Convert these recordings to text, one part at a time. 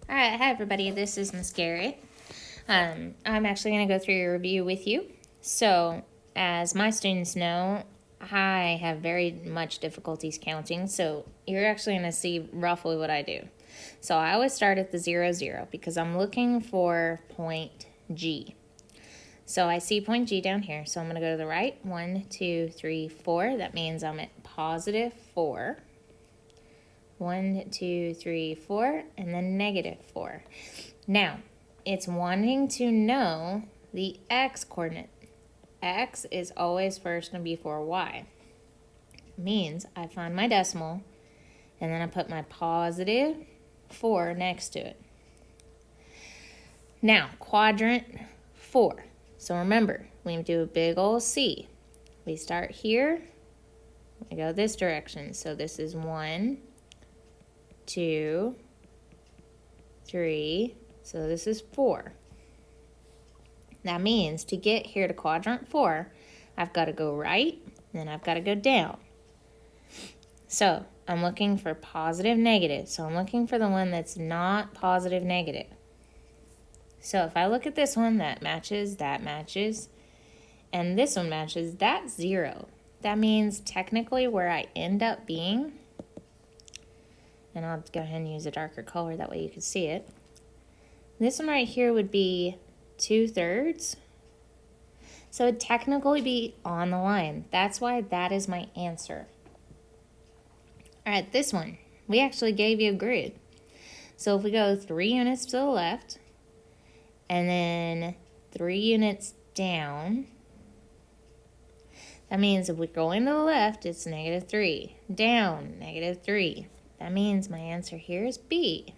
All right, hi everybody, this is Miss Garrett. I'm actually going to go through your review with you. So, as my students know, I have very much difficulties counting, so you're actually going to see roughly what I do. So I always start at the 0, 0 because I'm looking for point G. So I see point G down here, so I'm going to go to the right. 1, 2, 3, 4. That means I'm at positive 4. 1, 2, 3, 4, and then negative 4. Now, it's wanting to know the x coordinate. X is always first and before y. Means I find my decimal, and then I put my positive 4 next to it. Now, quadrant 4. So remember, we do a big old C. We start here, we go this direction. So this is 1, 2, 3, so this is 4. That means to get here to quadrant 4, I've got to go right, then I've got to go down. So I'm looking for positive, negative. So I'm looking for the one that's not positive, negative. So if I look at this one, that matches, and this one matches, that's 0. That means technically where I end up being, and I'll go ahead and use a darker color, that way you can see it. This one right here would be 2/3. So it'd technically be on the line. That's why that is my answer. All right, this one, we actually gave you a grid. So if we go 3 units to the left, and then 3 units down, that means if we're going to the left, it's -3. Down, -3. That means my answer here is B.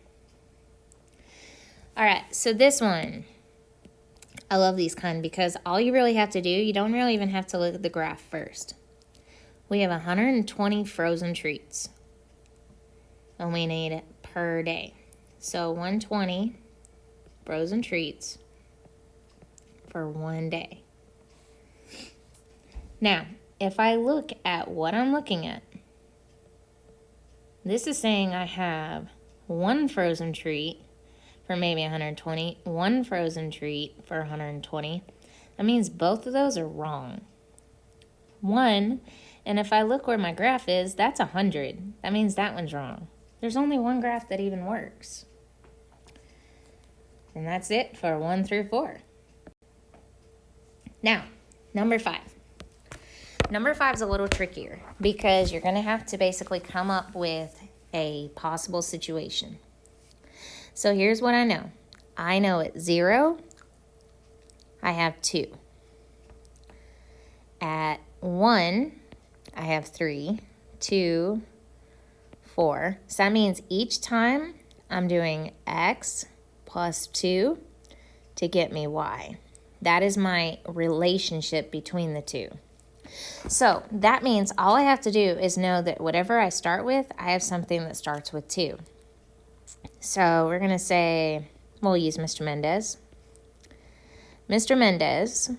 All right, so this one, I love these kind because all you really have to do, you don't really even have to look at the graph first. We have 120 frozen treats, and we need per day. So 120 frozen treats for one day. Now, if I look at what I'm looking at, this is saying I have one frozen treat for maybe 120, one frozen treat for 120. That means both of those are wrong. One, and if I look where my graph is, that's 100. That means that one's wrong. There's only one graph that even works. And that's it for 1 through 4. Now, number 5. Number 5 is a little trickier because you're going to have to basically come up with a possible situation. So here's what I know. I know at 0, I have 2. At 1, I have 3, 2, 4. So that means each time I'm doing x plus 2 to get me y. That is my relationship between the two. So that means all I have to do is know that whatever I start with, I have something that starts with 2. So we're going to say, we'll use Mr. Mendez. Mr. Mendez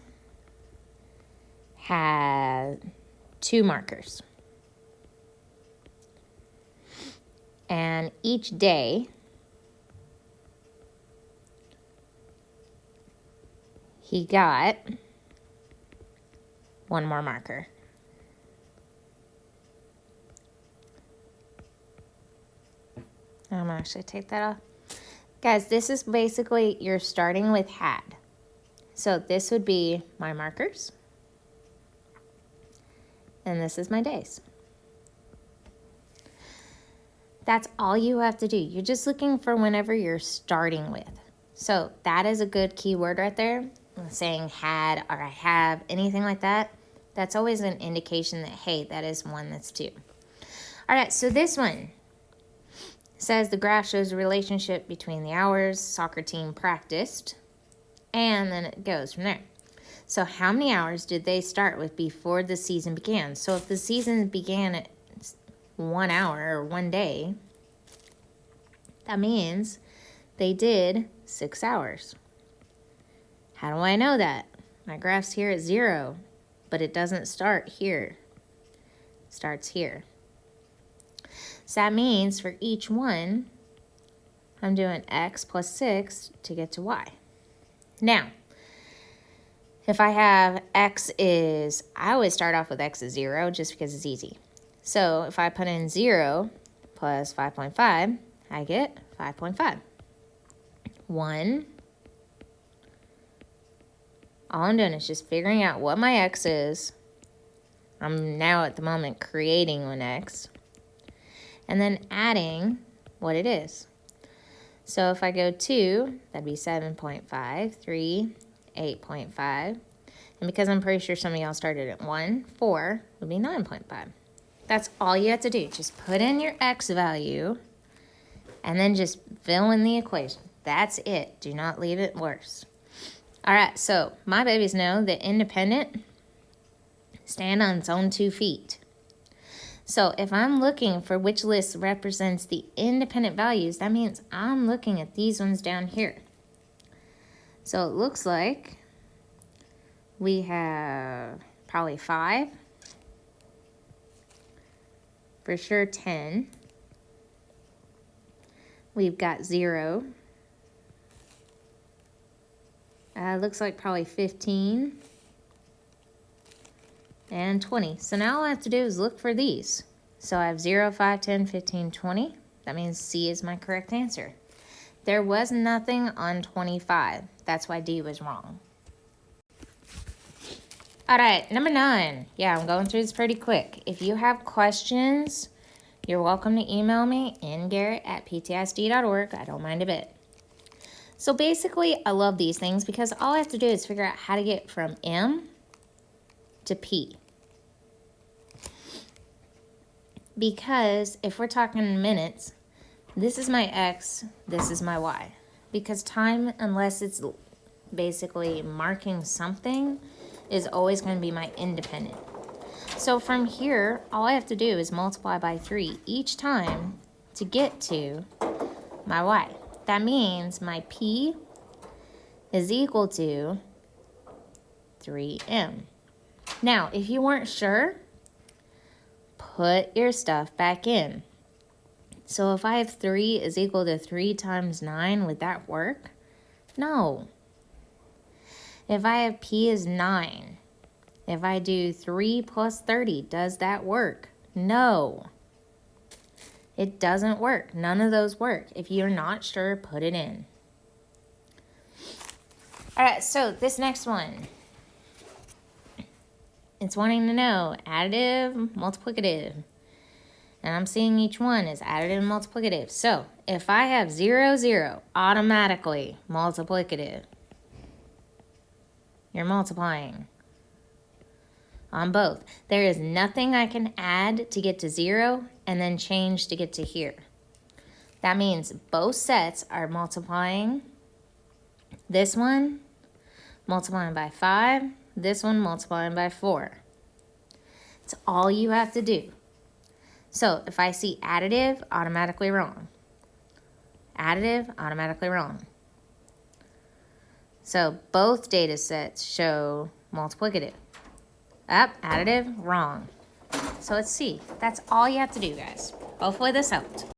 had 2 markers. And each day, he got 1 more marker. I'm going to actually take that off. Guys, this is basically, you're starting with had. So this would be my markers. And this is my days. That's all you have to do. You're just looking for whenever you're starting with. So that is a good keyword right there. Saying had or I have, anything like that. That's always an indication that, hey, that is one that's 2. All right, so this one says the graph shows a relationship between the hours soccer team practiced, and then it goes from there. So how many hours did they start with before the season began? So if the season began at 1 hour or 1 day, that means they did 6 hours. How do I know that? My graph's here at 0, but it doesn't start here. It starts here. So that means for each one, I'm doing x plus 6 to get to y. Now, if I have x is, I always start off with x is 0 just because it's easy. So if I put in 0 plus 5.5, I get 5.5. 1. All I'm doing is just figuring out what my x is. I'm now at the moment creating an x. And then adding what it is. So if I go 2, that'd be 7.5, 3, 8.5. And because I'm pretty sure some of y'all started at 1, 4 would be 9.5. That's all you have to do. Just put in your x value and then just fill in the equation. That's it. Do not leave it worse. All right, so my babies know that independent stand on its own 2 feet. So if I'm looking for which list represents the independent values, that means I'm looking at these ones down here. So it looks like we have probably 5, for sure 10. We've got 0. Looks like probably 15. And 20. So now all I have to do is look for these. So I have 0, 5, 10, 15, 20. That means C is my correct answer. There was nothing on 25. That's why D was wrong. All right, number 9. Yeah, I'm going through this pretty quick. If you have questions, you're welcome to email me, ngarrett@ptsd.org. I don't mind a bit. So basically, I love these things because all I have to do is figure out how to get from M to P. Because if we're talking minutes, this is my X, this is my Y. Because time, unless it's basically marking something, is always going to be my independent. So from here, all I have to do is multiply by 3 each time to get to my Y. That means my P is equal to 3M. Now, if you weren't sure, put your stuff back in. So if I have 3 is equal to 3 times 9, would that work? No. If I have P is 9, if I do 3 plus 30, does that work? No. It doesn't work. None of those work. If you're not sure, put it in. All right, so this next one. It's wanting to know additive, multiplicative. And I'm seeing each one is additive and multiplicative. So if I have 0, 0, automatically multiplicative. You're multiplying on both. There is nothing I can add to get to 0 and then change to get to here. That means both sets are multiplying. This one multiplying by 5. This one multiplying by 4. It's all you have to do. So if I see additive, automatically wrong. Additive, automatically wrong. So both data sets show multiplicative. Up, additive, wrong. So let's see. That's all you have to do, guys. Hopefully this helped.